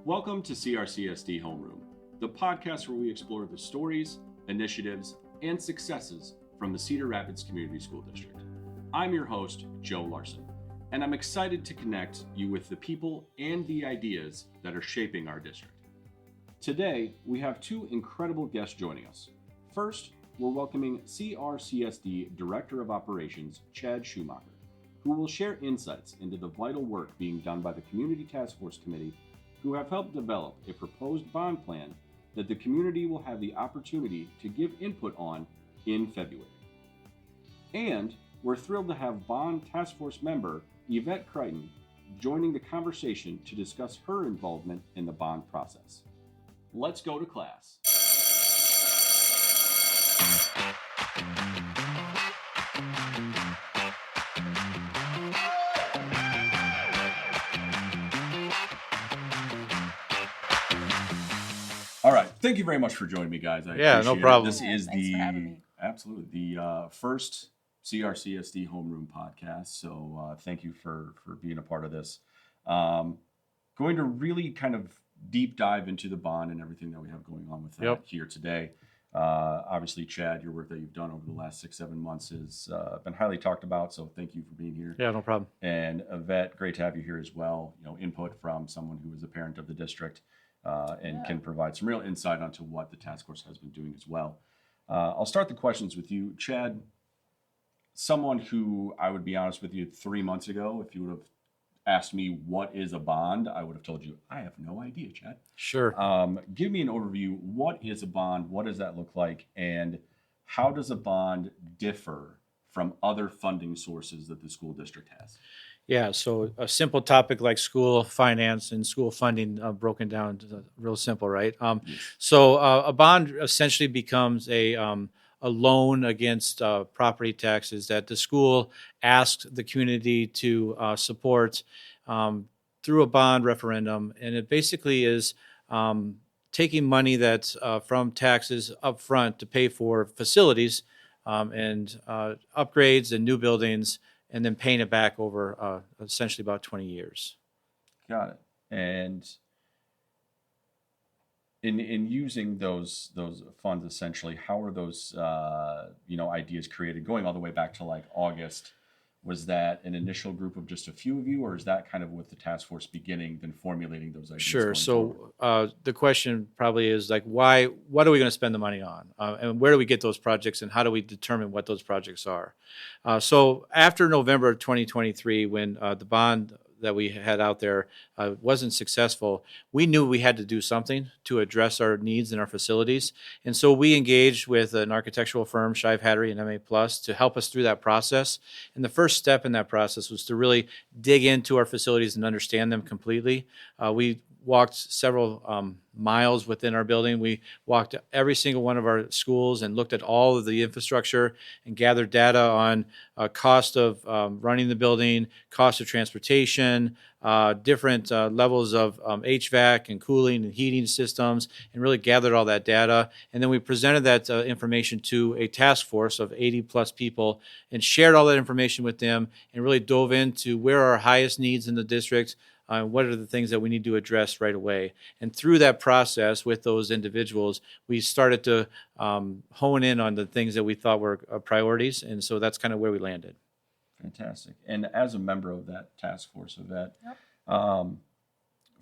Welcome to CRCSD Homeroom, the podcast where we explore the stories, initiatives, and successes from the Cedar Rapids Community School District. I'm your host, Joe Larson, and I'm excited to connect you with the people and the ideas that are shaping our district. Today, we have two incredible guests joining us. First, we're welcoming CRCSD Director of Operations, Chad Schumacher, who will share insights into the vital work being done by the Community Task Force Committee, who have helped develop a proposed bond plan that the community will have the opportunity to give input on in February. And we're thrilled to have Bond Task Force member Evette Creighton joining the conversation to discuss her involvement in the bond process. Let's go to class. All right. Thank you very much for joining me, guys. No problem. This is Thanks for having me. the first CRCSD Homeroom podcast. So thank you for being a part of this. Going to really kind of deep dive into the bond and everything that we have going on with that here today. Obviously, Chad, your work that you've done over the last 6-7 months has been highly talked about. So thank you for being here. Yeah, no problem. And Evette, great to have you here as well. Input from someone who is a parent of the district. And can provide some real insight onto what the task force has been doing as well. I'll start the questions with you, Chad. Someone who, I would be honest with you, 3 months ago, if you would have asked me what is a bond, I would have told you, I have no idea, Chad. Sure. Give me an overview. What is a bond? What does that look like? And how does a bond differ from other funding sources that the school district has? Yeah, so a simple topic like school finance and school funding broken down to real simple, right? Yes. So a bond essentially becomes a loan against property taxes that the school asks the community to support through a bond referendum. And it basically is taking money that's from taxes up front to pay for facilities and upgrades and new buildings, and then paying it back over essentially about 20 years. Got it. And in using those funds, essentially, how are those ideas created? Going all the way back to like August, was that an initial group of just a few of you, or is that kind of with the task force beginning, then formulating those ideas? Sure. So the question probably is like, what are we going to spend the money on? And where do we get those projects, and how do we determine what those projects are? So after November of 2023, when the bond that we had out there wasn't successful, we knew we had to do something to address our needs in our facilities. And so we engaged with an architectural firm, Shive Hattery and MA+, to help us through that process. And the first step in that process was to really dig into our facilities and understand them completely. We walked several miles within our building. We walked every single one of our schools and looked at all of the infrastructure and gathered data on cost of running the building, cost of transportation, different levels of HVAC and cooling and heating systems, and really gathered all that data. And then we presented that information to a task force of 80 plus people and shared all that information with them and really dove into where are our highest needs in the district. What are the things that we need to address right away? And through that process with those individuals, we started to hone in on the things that we thought were priorities. And so that's kind of where we landed. Fantastic. And as a member of that task force, Evette,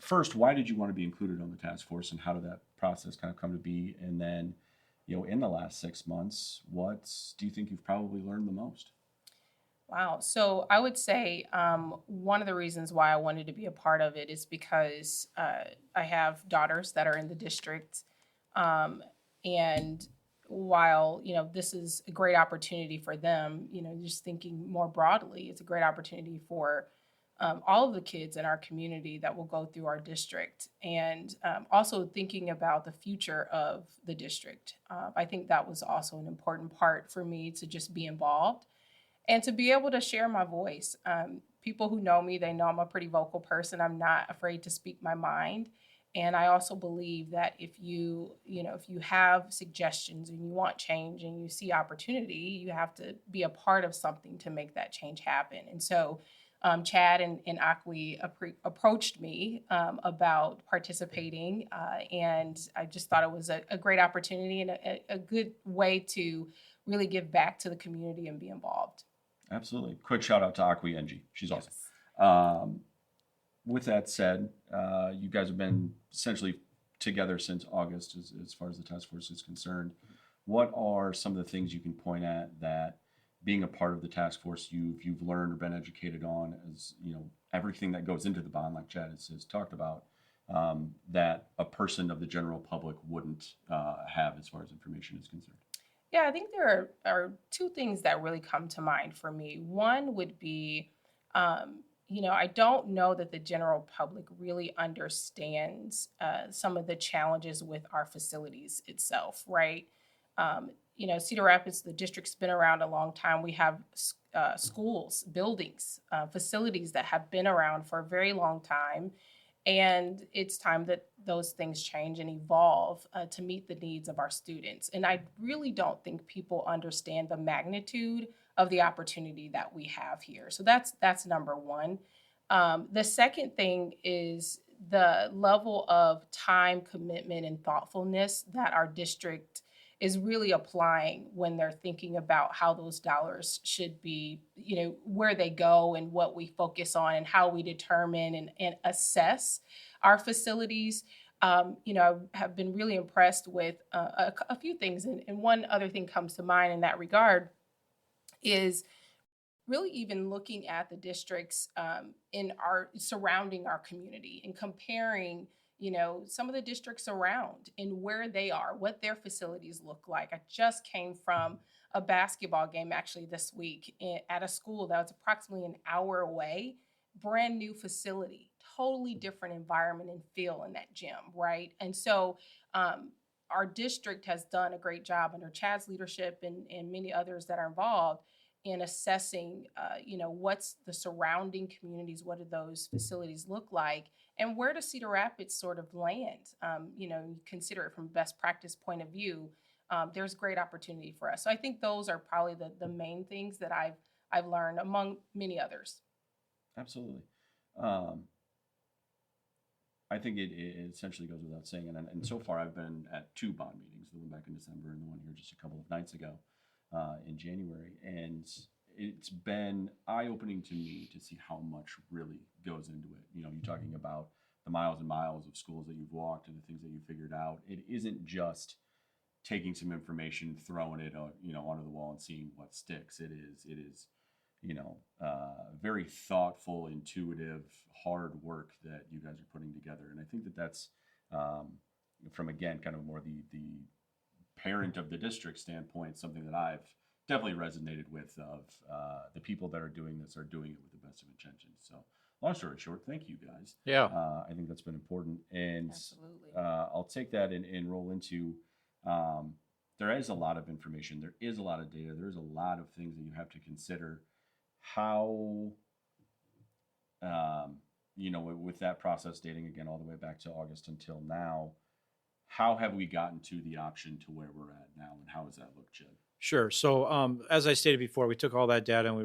first, why did you want to be included on the task force, and how did that process kind of come to be? And then, in the last 6 months, what do you think you've probably learned the most? Wow. So I would say one of the reasons why I wanted to be a part of it is because I have daughters that are in the district. And while, this is a great opportunity for them, just thinking more broadly, it's a great opportunity for all of the kids in our community that will go through our district, and also thinking about the future of the district. I think that was also an important part for me to just be involved and to be able to share my voice. People who know me, they know I'm a pretty vocal person. I'm not afraid to speak my mind. And I also believe that if you have suggestions and you want change and you see opportunity, you have to be a part of something to make that change happen. And so Chad and Akwi approached me about participating, and I just thought it was a great opportunity and a good way to really give back to the community and be involved. Absolutely. Quick shout out to Akwi Engie. She's awesome. With that said, you guys have been essentially together since August as far as the task force is concerned. What are some of the things you can point at that being a part of the task force you've learned or been educated on, as you know, everything that goes into the bond, like Chad has talked about, that a person of the general public wouldn't have as far as information is concerned? Yeah, I think there are two things that really come to mind for me. One would be, I don't know that the general public really understands some of the challenges with our facilities itself, right? Cedar Rapids, the district's been around a long time. We have schools, buildings, facilities that have been around for a very long time. And it's time that those things change and evolve to meet the needs of our students. And I really don't think people understand the magnitude of the opportunity that we have here. So that's number one. The second thing is the level of time, commitment, and thoughtfulness that our district is really applying when they're thinking about how those dollars should be, where they go and what we focus on and how we determine and assess our facilities. I have been really impressed with a few things. And one other thing comes to mind in that regard is really even looking at the districts surrounding our community and comparing some of the districts around and where they are, what their facilities look like. I just came from a basketball game actually this week at a school that was approximately an hour away, brand new facility, totally different environment and feel in that gym, right? And so our district has done a great job under Chad's leadership and many others that are involved in assessing, what's the surrounding communities, what do those facilities look like, and where does Cedar Rapids sort of land? You consider it from a best practice point of view. There's great opportunity for us. So I think those are probably the main things that I've learned, among many others. Absolutely. I think it essentially goes without saying, and so far I've been at two bond meetings, the one back in December and the one here just a couple of nights ago in January, and it's been eye-opening to me to see how much really goes into it. You're talking about the miles and miles of schools that you've walked and the things that you figured out. It isn't just taking some information, throwing it, onto the wall and seeing what sticks. It is, very thoughtful, intuitive, hard work that you guys are putting together. And I think that's from, again, kind of more the parent of the district standpoint, something that I've definitely resonated with of the people that are doing this are doing it with the best of intentions. So long story short, thank you guys. Yeah. I think that's been important. And Absolutely. I'll take that and roll into, there is a lot of information. There is a lot of data. There's a lot of things that you have to consider. How, with that process dating again all the way back to August until now, how have we gotten to the option to where we're at now, and how does that look, Chad? Sure. So as I stated before, we took all that data and we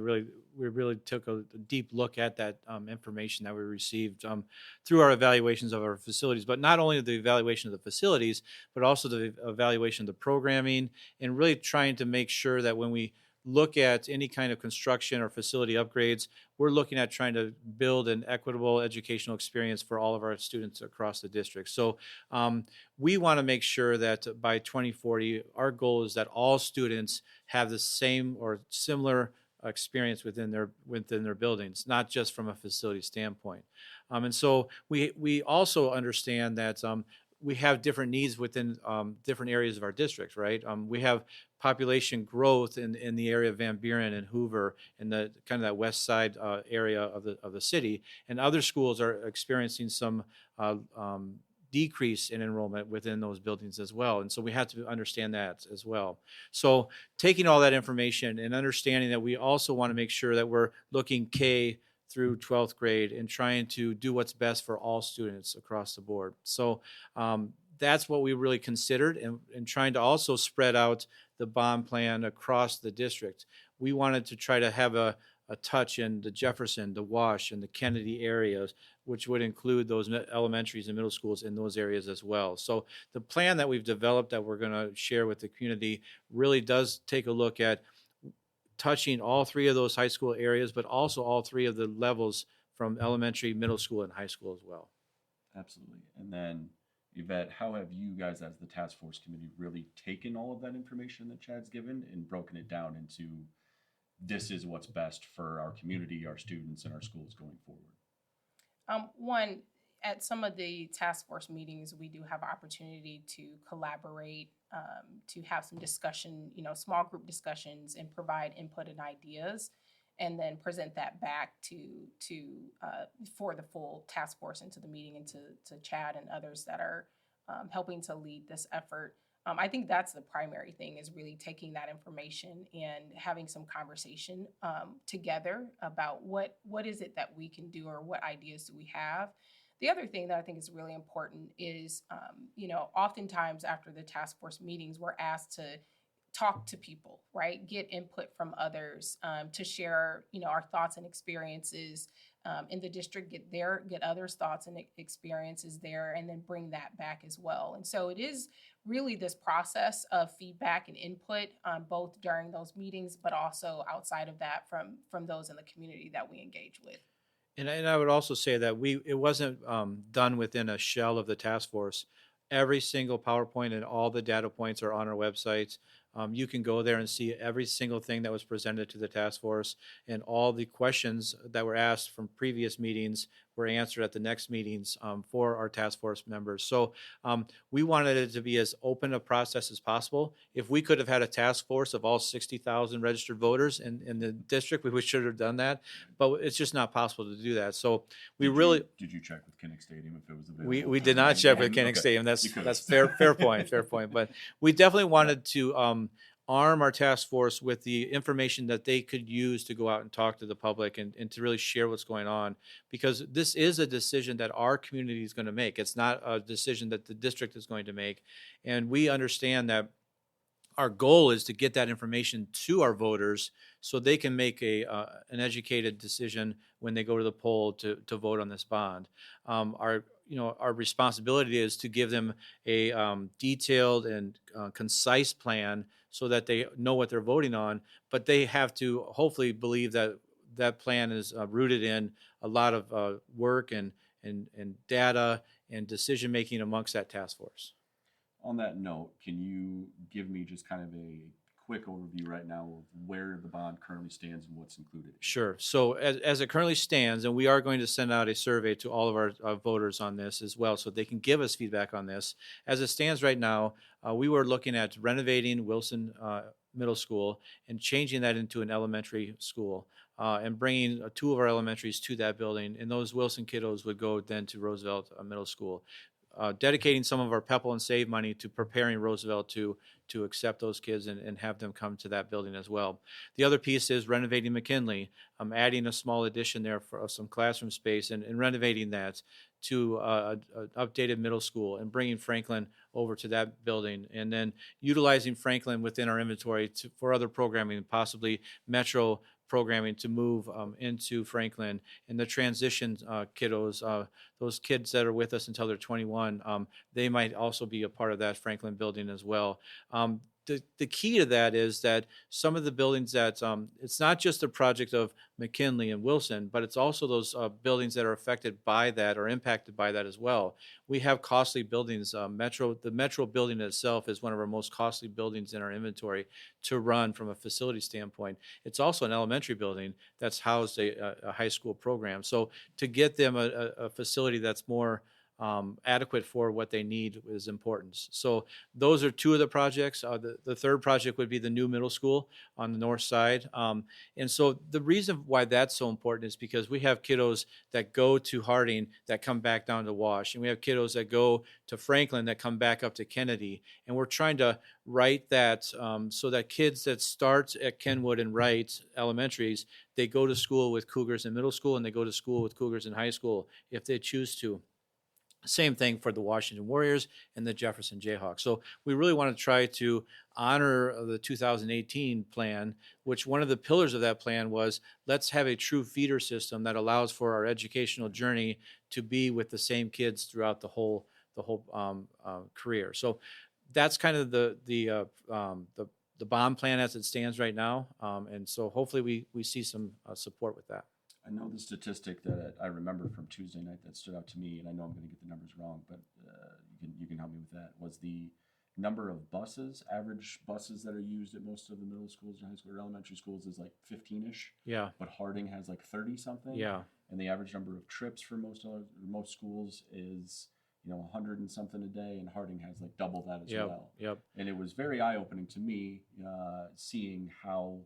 really took a deep look at that information that we received through our evaluations of our facilities, but not only the evaluation of the facilities, but also the evaluation of the programming, and really trying to make sure that when we look at any kind of construction or facility upgrades, we're looking at trying to build an equitable educational experience for all of our students across the district. So we want to make sure that by 2040, our goal is that all students have the same or similar experience within their buildings, not just from a facility standpoint. And so we also understand that we have different needs within different areas of our district, right? We have population growth in the area of Van Buren and Hoover and the kind of that west side area of the city, and other schools are experiencing some decrease in enrollment within those buildings as well. And so we have to understand that as well. So taking all that information and understanding that we also want to make sure that we're looking K through 12th grade and trying to do what's best for all students across the board. So that's what we really considered, and trying to also spread out the bond plan across the district. We wanted to try to have a touch in the Jefferson, the Wash, and the Kennedy areas, which would include those elementaries and middle schools in those areas as well. So the plan that we've developed that we're going to share with the community really does take a look at touching all three of those high school areas, but also all three of the levels from elementary, middle school, and high school as well. Absolutely. And then, Evette, how have you guys as the task force committee really taken all of that information that Chad's given and broken it down into this is what's best for our community, our students, and our schools going forward? One, at some of the task force meetings, we do have opportunity to collaborate, to have some discussion, small group discussions, and provide input and ideas, and then present that back for the full task force into the meeting and to Chad and others that are helping to lead this effort. I think that's the primary thing, is really taking that information and having some conversation together about what is it that we can do, or what ideas do we have. The other thing that I think is really important is, oftentimes after the task force meetings, we're asked to talk to people, right? Get input from others, to share, our thoughts and experiences in the district, get others' thoughts and experiences there, and then bring that back as well. And so it is really this process of feedback and input, both during those meetings, but also outside of that from those in the community that we engage with. And I would also say that it wasn't done within a shell of the task force. Every single PowerPoint and all the data points are on our website. You can go there and see every single thing that was presented to the task force, and all the questions that were asked from previous meetings were answered at the next meetings for our task force members. So we wanted it to be as open a process as possible. If we could have had a task force of all 60,000 registered voters in the district, we should have done that, but it's just not possible to do that. So Did you check with Kinnick Stadium if it was available? We did not check with Kinnick Stadium. That's fair point. But we definitely wanted to arm our task force with the information that they could use to go out and talk to the public and to really share what's going on, because this is a decision that our community is going to make. It's not a decision that the district is going to make. And we understand that our goal is to get that information to our voters so they can make an educated decision when they go to the poll to vote on this bond. Our responsibility is to give them a detailed and concise plan so that they know what they're voting on, but they have to hopefully believe that that plan is rooted in a lot of work and data and decision making amongst that task force. On that note, can you give me just kind of a quick overview right now of where the bond currently stands and what's included? Sure. So as it currently stands, and we are going to send out a survey to all of our voters on this as well, so they can give us feedback on this. As it stands right now, we were looking at renovating Wilson Middle School and changing that into an elementary school, and bringing two of our elementaries to that building, and those Wilson kiddos would go then to Roosevelt Middle School. Dedicating some of our PEPAL and SAVE money to preparing Roosevelt to accept those kids and have them come to that building as well. The other piece is renovating McKinley, adding a small addition there for some classroom space and renovating that to an updated middle school and bringing Franklin over to that building, and then utilizing Franklin within our inventory for other programming, possibly Metro programming to move into Franklin, and the transition kiddos, those kids that are with us until they're 21, they might also be a part of that Franklin building as well. The key to that is that some of the buildings that, it's not just a project of McKinley and Wilson, but it's also those buildings that are affected by that or impacted by that as well. We have costly buildings. The Metro building itself is one of our most costly buildings in our inventory to run from a facility standpoint. It's also an elementary building that's housed a high school program. So to get them a facility that's more adequate for what they need is important. So those are two of the projects. The third project would be the new middle school on the north side. And so the reason why that's so important is because we have kiddos that go to Harding that come back down to Wash, and we have kiddos that go to Franklin that come back up to Kennedy. And we're trying to write that so that kids that start at Kenwood and Wright elementaries, they go to school with Cougars in middle school and they go to school with Cougars in high school if they choose to. Same thing for the Washington Warriors and the Jefferson Jayhawks. So we really want to try to honor the 2018 plan, which one of the pillars of that plan was let's have a true feeder system that allows for our educational journey to be with the same kids throughout the whole career. So that's kind of the bond plan as it stands right now, and so hopefully we see some support with that. I know the statistic that I remember from Tuesday night that stood out to me, and I know I'm going to get the numbers wrong, but you can help me with that, was the number of buses, average buses that are used at most of the middle schools or high school or elementary schools is like 15-ish. Yeah. But Harding has like 30 something. Yeah. And the average number of trips for most schools is 100 and something a day, and Harding has like double that as well. Yep. And it was very eye-opening to me seeing how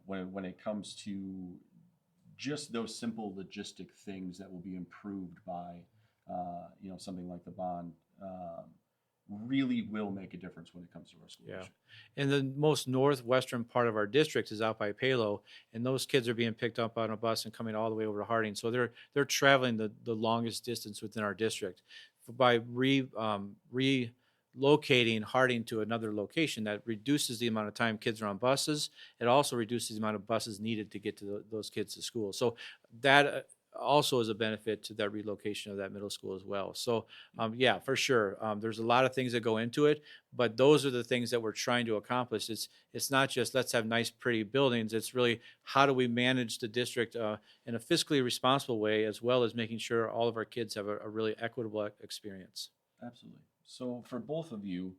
when it comes to just those simple logistic things that will be improved by something like the bond really will make a difference when it comes to our school district. And the most northwestern part of our district is out by Palo, and those kids are being picked up on a bus and coming all the way over to Harding. So they're traveling the longest distance within our district. By relocating Harding to another location, that reduces the amount of time kids are on buses. It also reduces the amount of buses needed to get to those kids to school. So that also is a benefit to that relocation of that middle school as well. So for sure, there's a lot of things that go into it, but those are the things that we're trying to accomplish. It's not just let's have nice, pretty buildings. It's really how do we manage the district in a fiscally responsible way, as well as making sure all of our kids have a really equitable experience. Absolutely. So for both of you,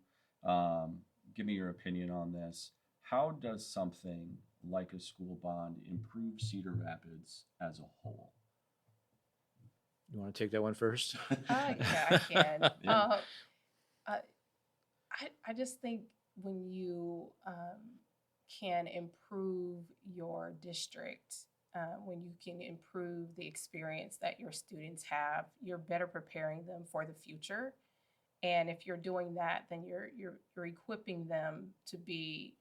give me your opinion on this. How does something like a school bond improve Cedar Rapids as a whole? You want to take that one first? Yeah, I can. Yeah. I just think when you can improve your district, when you can improve the experience that your students have, you're better preparing them for the future. And if you're doing that, then you're equipping them to be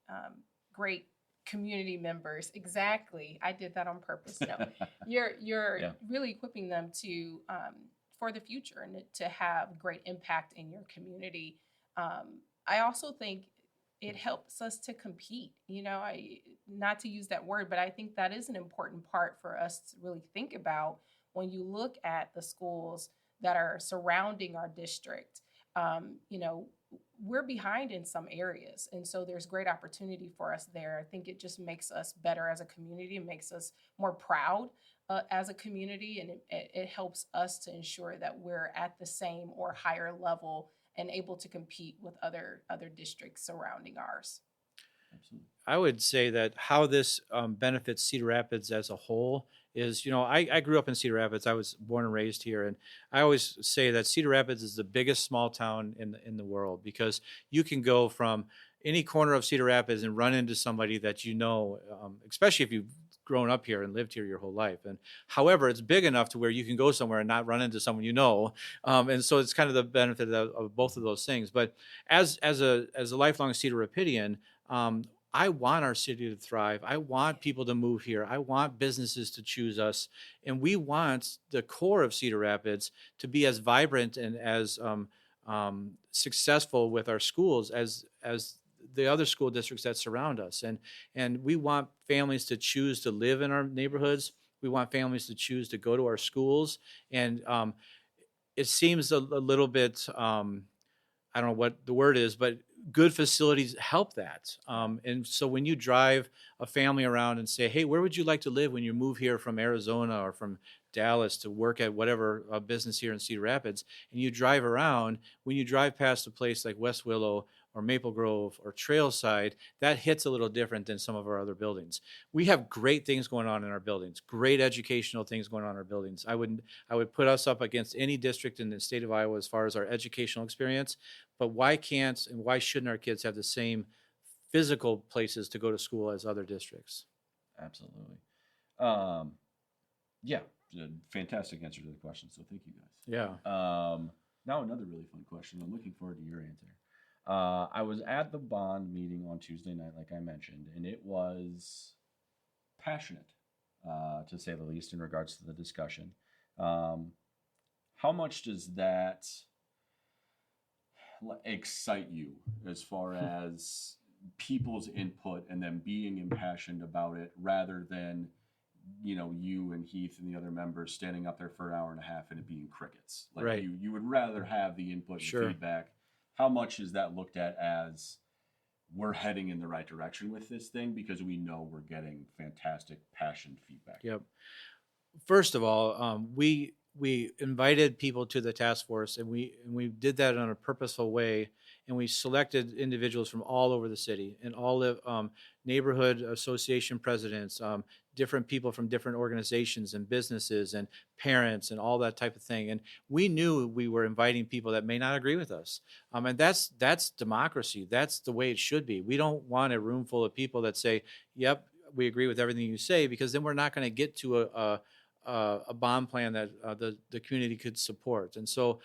great community members. Exactly. I did that on purpose. No, you're really equipping them to for the future and to have great impact in your community. I also think it helps us to compete. Not to use that word, but I think that is an important part for us to really think about when you look at the schools that are surrounding our district. We're behind in some areas. And so there's great opportunity for us there. I think it just makes us better as a community. It makes us more proud as a community. And it helps us to ensure that we're at the same or higher level and able to compete with other districts surrounding ours. Absolutely. I would say that how this benefits Cedar Rapids as a whole is, I grew up in Cedar Rapids. I was born and raised here, and I always say that Cedar Rapids is the biggest small town in the world, because you can go from any corner of Cedar Rapids and run into somebody that especially if you've grown up here and lived here your whole life. And however, it's big enough to where you can go somewhere and not run into someone and so it's kind of the benefit of both of those things. But as a lifelong Cedar Rapidian, I want our city to thrive. I want people to move here. I want businesses to choose us. And we want the core of Cedar Rapids to be as vibrant and as successful with our schools as the other school districts that surround us. And we want families to choose to live in our neighborhoods. We want families to choose to go to our schools. And it seems a little bit, I don't know what the word is, but good facilities help that. And so when you drive a family around and say, hey, where would you like to live when you move here from Arizona or from Dallas to work at whatever business here in Cedar Rapids, and you drive around, when you drive past a place like West Willow or Maple Grove or Trailside, that hits a little different than some of our other buildings. We have great things going on in our buildings, great educational things going on in our buildings. I would put us up against any district in the state of Iowa as far as our educational experience, but why can't and why shouldn't our kids have the same physical places to go to school as other districts? Absolutely. Fantastic answer to the question, so thank you guys. Yeah. Now another really fun question. I'm looking forward to your answer. I was at the bond meeting on Tuesday night, like I mentioned, and it was passionate, to say the least, in regards to the discussion. how much does that excite you as far as people's input and them being impassioned about it rather than, you and Heath and the other members standing up there for an hour and a half and it being crickets? Like Right. you would rather have the input and Sure. feedback. How much is that looked at as we're heading in the right direction with this thing because we know we're getting fantastic passion feedback? Yep. First of all, we invited people to the task force, and we did that in a purposeful way, and we selected individuals from all over the city and all the neighborhood association presidents, different people from different organizations and businesses and parents and all that type of thing. And we knew we were inviting people that may not agree with us, and that's democracy. That's the way it should be. We don't want a room full of people that say, "Yep, we agree with everything you say," because then we're not going to get to a bond plan that the community could support. And so,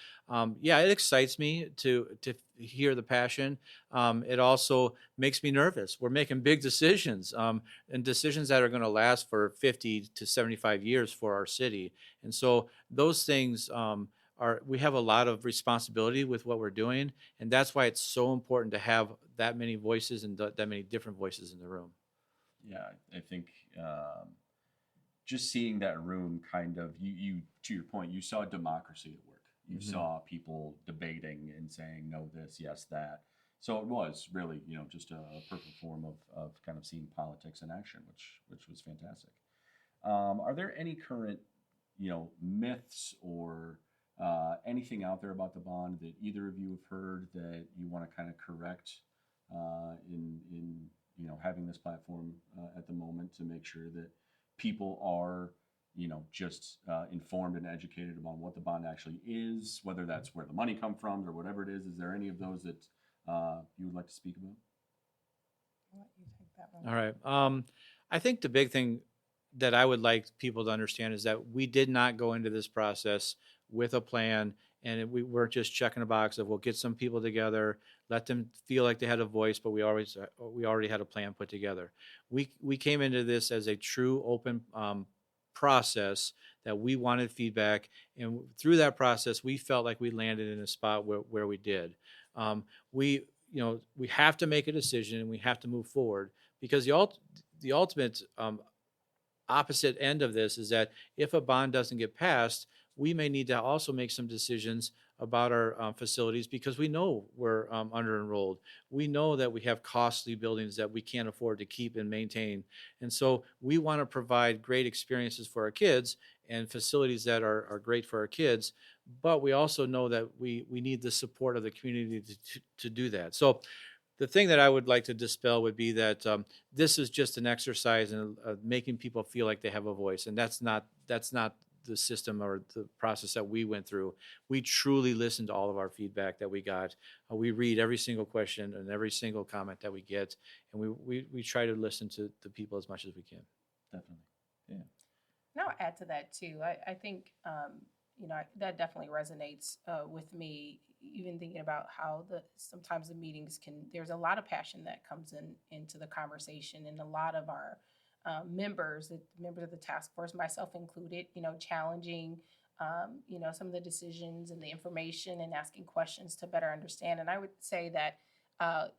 yeah, it excites me to hear the passion. It also makes me nervous. We're making big decisions, and decisions that are going to last for 50 to 75 years for our city. And so those things we have a lot of responsibility with what we're doing, and that's why it's so important to have that many voices and that many different voices in the room. Yeah, I think just seeing that room kind of, you to your point, you saw democracy at work. You saw people debating and saying no this, yes that. So it was really, just a perfect form of kind of seeing politics in action, which was fantastic. Are there any current, myths or anything out there about the bond that either of you have heard that you want to kind of correct in having this platform at the moment to make sure that people are, just informed and educated about what the bond actually is, whether that's where the money come from or whatever it is? Is there any of those that you would like to speak about? I'll let you take that one. All right. I think the big thing that I would like people to understand is that we did not go into this process with a plan, and we weren't just checking a box of, we'll get some people together, let them feel like they had a voice, but we already had a plan put together. We came into this as a true open process that we wanted feedback, and through that process, we felt like we landed in a spot where we did. We have to make a decision and we have to move forward, because the ultimate opposite end of this is that if a bond doesn't get passed, we may need to also make some decisions about our facilities, because we know we're under enrolled. We know that we have costly buildings that we can't afford to keep and maintain. And so we want to provide great experiences for our kids and facilities that are great for our kids. But we also know that we need the support of the community to do that. So the thing that I would like to dispel would be that this is just an exercise in making people feel like they have a voice. And that's not the system or the process that we went through. We truly listen to all of our feedback that we got. We read every single question and every single comment that we get, and we try to listen to the people as much as we can. Definitely. Yeah. And I'll add to that too. I think that definitely resonates with me. Even thinking about how sometimes the meetings there's a lot of passion that comes into the conversation, and a lot of our members of the task force, myself included, challenging, some of the decisions and the information and asking questions to better understand. And I would say that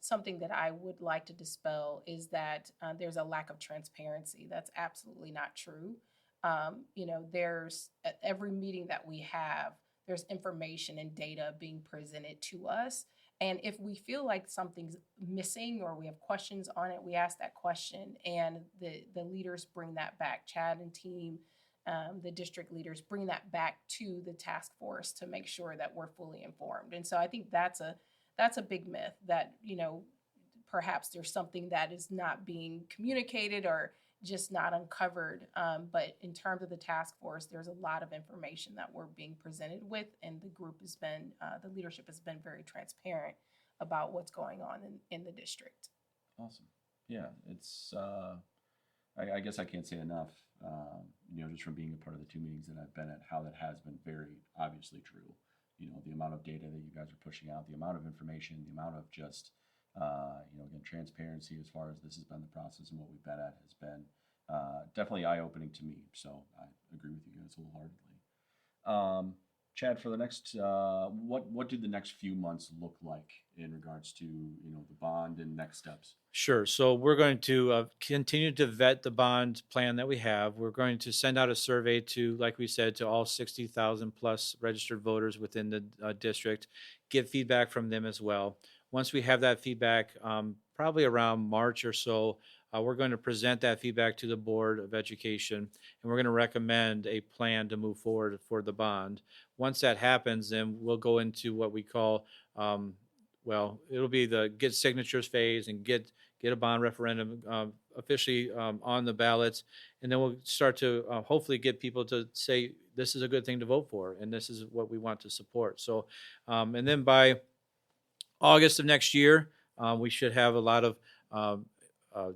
something that I would like to dispel is that there's a lack of transparency. That's absolutely not true. There's at every meeting that we have, there's information and data being presented to us. And if we feel like something's missing or we have questions on it, we ask that question, and the leaders bring that back. Chad and team, the district leaders bring that back to the task force to make sure that we're fully informed. And so I think that's a big myth that, perhaps there's something that is not being communicated or just not uncovered. But in terms of the task force, there's a lot of information that we're being presented with, and the leadership has been very transparent about what's going on in the district. Awesome. Yeah, it's, I guess I can't say enough, just from being a part of the two meetings that I've been at, how that has been very obviously true. The amount of data that you guys are pushing out, the amount of information, the amount of just, again, transparency as far as this has been the process and what we've been at has been definitely eye-opening to me. So I agree with you guys wholeheartedly. Chad, for the next, what do the next few months look like in regards to, the bond and next steps? Sure. So we're going to continue to vet the bond plan that we have. We're going to send out a survey to, like we said, to all 60,000 plus registered voters within the district, get feedback from them as well. Once we have that feedback, probably around March or so, we're going to present that feedback to the Board of Education, and we're going to recommend a plan to move forward for the bond. Once that happens, then we'll go into what we call, it'll be the get signatures phase and get a bond referendum officially on the ballots, and then we'll start to hopefully get people to say this is a good thing to vote for, and this is what we want to support. So, and then by August of next year, we should have a lot of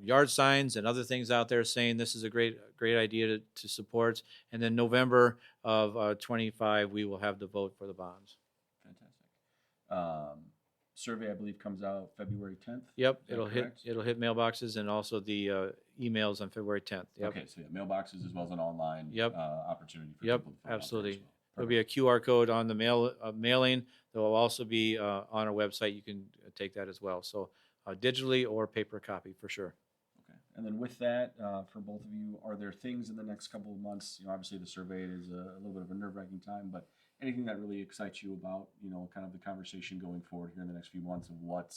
yard signs and other things out there saying this is a great idea to support. And then November of 25, we will have the vote for the bonds. Fantastic. Survey, I believe, comes out February 10th. Yep, it'll hit mailboxes and also the emails on February 10th. Yep. Okay, so yeah, mailboxes as well as an online opportunity for Yep, people to fill out absolutely. there as well. There'll be a QR code on the mailing. There will also be on our website. You can take that as well. So digitally or paper copy for sure. Okay. And then with that, for both of you, are there things in the next couple of months? Obviously the survey is a little bit of a nerve-wracking time, but anything that really excites you about, kind of the conversation going forward here in the next few months of what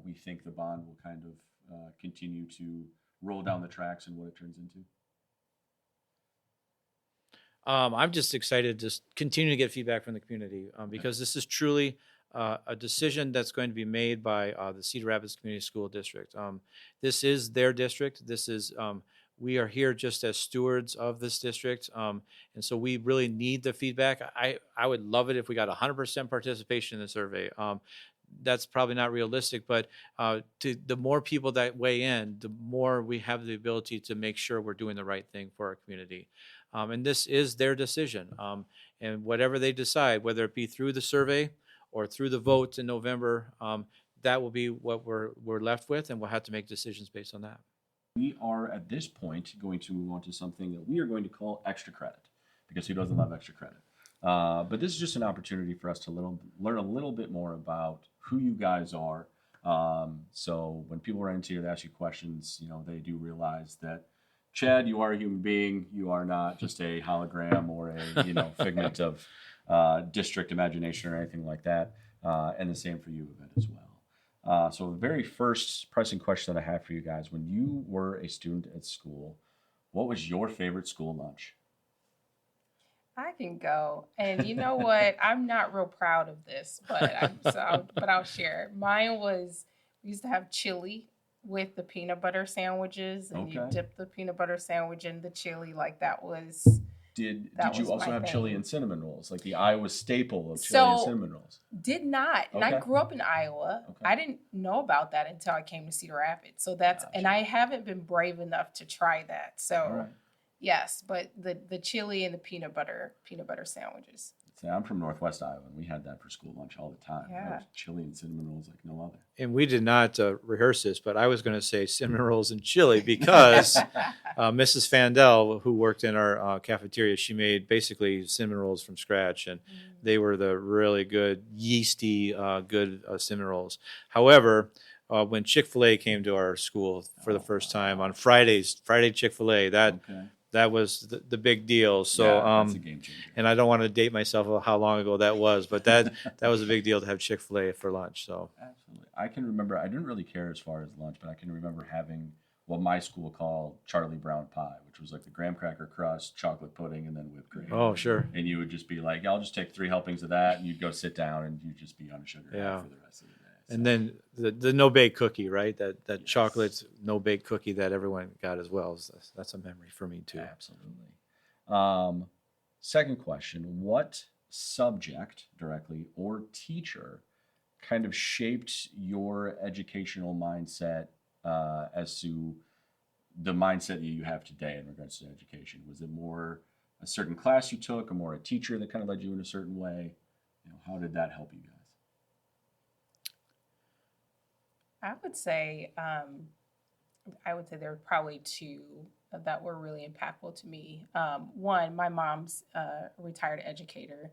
we think the bond will kind of continue to roll down the tracks and what it turns into? I'm just excited to continue to get feedback from the community because this is truly a decision that's going to be made by the Cedar Rapids Community School District. This is their district. This is we are here just as stewards of this district, and so we really need the feedback. I would love it if we got 100% participation in the survey. That's probably not realistic, but the more people that weigh in, the more we have the ability to make sure we're doing the right thing for our community. And this is their decision. And whatever they decide, whether it be through the survey or through the vote in November, that will be what we're left with, and we'll have to make decisions based on that. We are at this point going to move on to something that we are going to call extra credit, because who doesn't love extra credit? But this is just an opportunity for us to learn a little bit more about who you guys are. So when people run into you to ask you questions, they do realize that, Chad, you are a human being. You are not just a hologram or a figment of district imagination or anything like that. And the same for you, Evette, as well. So the very first pressing question that I have for you guys: when you were a student at school, what was your favorite school lunch? I can go, and you know what? I'm not real proud of this, but I'll share. Mine was, we used to have chili with the peanut butter sandwiches, and you dip the peanut butter sandwich in the chili. Like that was. Did you also have chili and cinnamon rolls, like the Iowa staple of chili and cinnamon rolls? Did not. And I grew up in Iowa. Okay. I didn't know about that until I came to Cedar Rapids. So and I haven't been brave enough to try that. So yes, but the chili and the peanut butter sandwiches. See, I'm from Northwest Iowa, and we had that for school lunch all the time. Yeah. Chili and cinnamon rolls like no other. And we did not rehearse this, but I was going to say cinnamon rolls and chili because Mrs. Fandel, who worked in our cafeteria, she made basically cinnamon rolls from scratch, and they were the really good, yeasty, good cinnamon rolls. However, when Chick-fil-A came to our school for the first time on Friday Chick-fil-A, that was the big deal. So, that's a game changer. And I don't want to date myself of how long ago that was, but that was a big deal to have Chick-fil-A for lunch. So absolutely, I can remember. I didn't really care as far as lunch, but I can remember having what my school called Charlie Brown pie, which was like the graham cracker crust, chocolate pudding, and then whipped cream. Oh, sure. And you would just be like, "I'll just take 3 helpings of that," and you'd go sit down, and you'd just be on a sugar high for the rest of the day. So. And then the no-bake cookie, right? That chocolate no-bake cookie that everyone got as well. That's a memory for me, too. Absolutely. Second question, what subject directly or teacher kind of shaped your educational mindset as to the mindset that you have today in regards to education? Was it more a certain class you took, or more a teacher that kind of led you in a certain way? How did that help you guys? I would say there were probably 2 that were really impactful to me. One, my mom's a retired educator,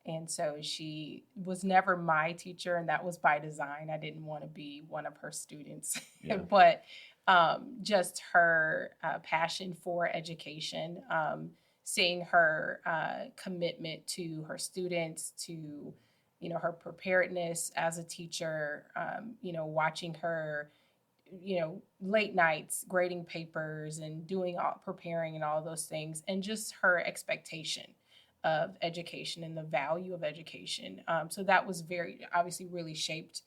And so she was never my teacher, and that was by design. I didn't want to be one of her students, Yeah. but just her passion for education, seeing her commitment to her students, to her preparedness as a teacher, watching her late nights grading papers and doing all preparing and all those things, and just her expectation of education and the value of education. So that was very obviously really shaped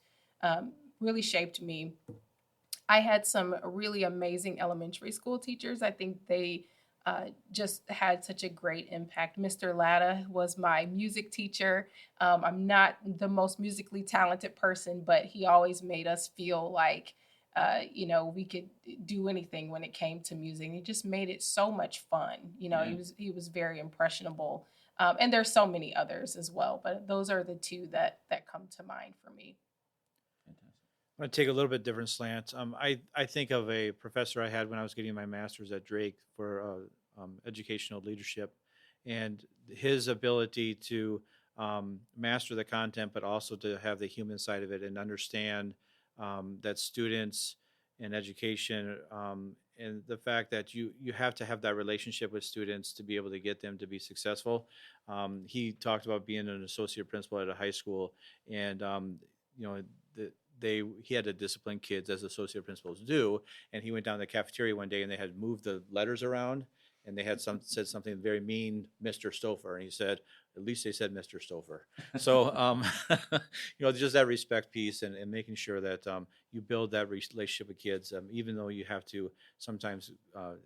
me. I had some really amazing elementary school teachers. I think they just had such a great impact. Mr. Latta was my music teacher. I'm not the most musically talented person, but he always made us feel like we could do anything when it came to music. He just made it so much fun. Yeah. He was very impressionable. And there's so many others as well, but those are the two that come to mind for me. I'm going to take a little bit different slant. I think of a professor I had when I was getting my master's at Drake for educational leadership, and his ability to master the content, but also to have the human side of it and understand that students and education and the fact that you have to have that relationship with students to be able to get them to be successful. He talked about being an associate principal at a high school, and he had to discipline kids as associate principals do. And he went down to the cafeteria one day and they had moved the letters around, and they had said something very mean, Mr. Stouffer, and he said, at least they said Mr. Stouffer. So, just that respect piece and making sure that you build that relationship with kids, even though you have to sometimes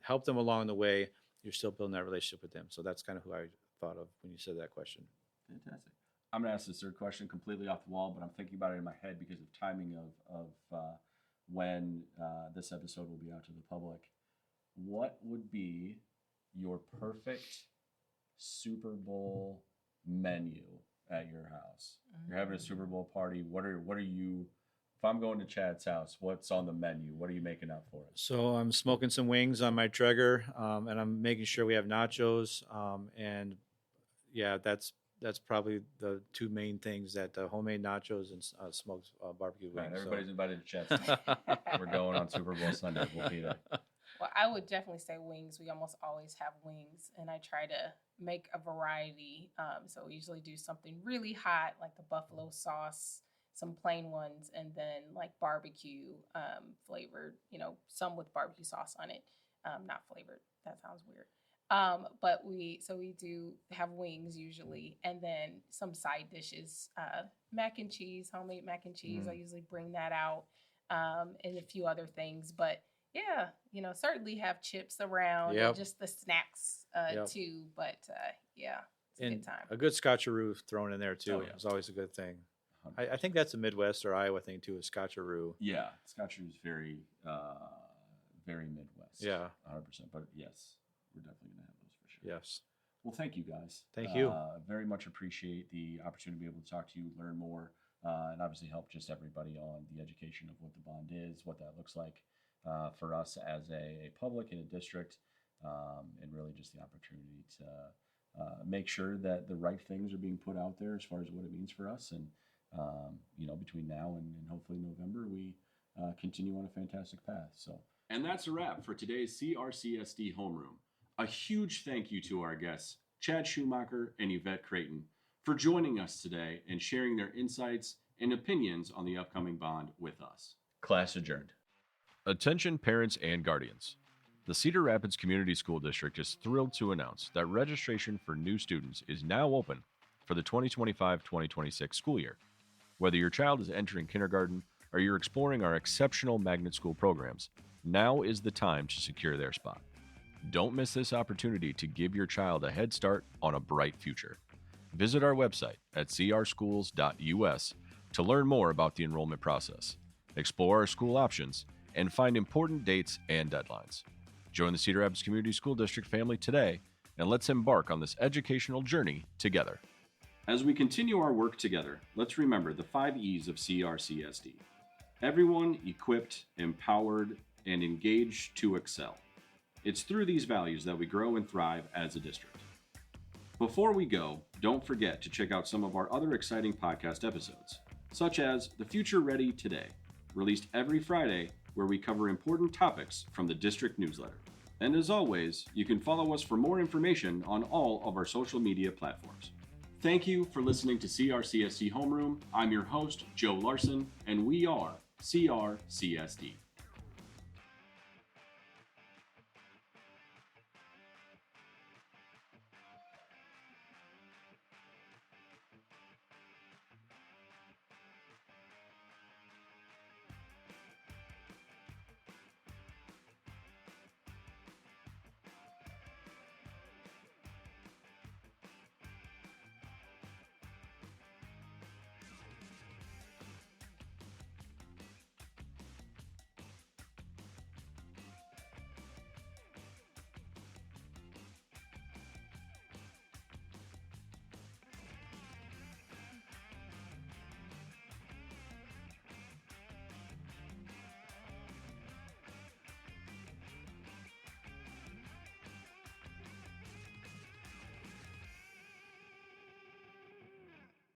help them along the way, you're still building that relationship with them. So that's kind of who I thought of when you said that question. Fantastic. I'm going to ask this third question completely off the wall, but I'm thinking about it in my head because of timing of when this episode will be out to the public. What would be your perfect Super Bowl menu at your house? You're having a Super Bowl party. What are you? If I'm going to Chad's house, what's on the menu? What are you making up for us? So I'm smoking some wings on my Traeger, and I'm making sure we have nachos. And yeah, that's probably the two main things: that homemade nachos and smoked barbecue wings. Right, everybody's invited to Chad's house. We're going on Super Bowl Sunday. We'll be there. Well, I would definitely say wings. We almost always have wings, and I try to make a variety. So we usually do something really hot, like the buffalo sauce, some plain ones, and then like barbecue flavored, some with barbecue sauce on it, not flavored. That sounds weird. But we do have wings usually, and then some side dishes, mac and cheese, homemade mac and cheese. I usually bring that out, and a few other things, but yeah, certainly have chips around and just the snacks too. But yeah, it's a good time. A good scotcheroo thrown in there too is always a good thing. I think that's a Midwest or Iowa thing too, is scotcheroo. Yeah, scotcheroo is very, very Midwest. Yeah, 100%. But yes, we're definitely gonna have those for sure. Yes. Well, thank you guys. Thank you. Very much appreciate the opportunity to be able to talk to you, learn more, and obviously help just everybody on the education of what the bond is, what that looks like. For us as a public in a district, and really just the opportunity to make sure that the right things are being put out there as far as what it means for us. And, between now and hopefully November, we continue on a fantastic path. And that's a wrap for today's CRCSD Homeroom. A huge thank you to our guests, Chad Schumacher and Evette Creighton, for joining us today and sharing their insights and opinions on the upcoming bond with us. Class adjourned. Attention parents and guardians. The Cedar Rapids Community School District is thrilled to announce that registration for new students is now open for the 2025-2026 school year. Whether your child is entering kindergarten or you're exploring our exceptional magnet school programs, now is the time to secure their spot. Don't miss this opportunity to give your child a head start on a bright future. Visit our website at crschools.us to learn more about the enrollment process, explore our school options, and find important dates and deadlines. Join the Cedar Rapids Community School District family today, and let's embark on this educational journey together. As we continue our work together, let's remember the 5 E's of CRCSD. Everyone equipped, empowered, and engaged to excel. It's through these values that we grow and thrive as a district. Before we go, don't forget to check out some of our other exciting podcast episodes, such as The Future Ready Today, released every Friday, where we cover important topics from the district newsletter. And as always, you can follow us for more information on all of our social media platforms. Thank you for listening to CRCSD Homeroom. I'm your host, Joe Larson, and we are CRCSD.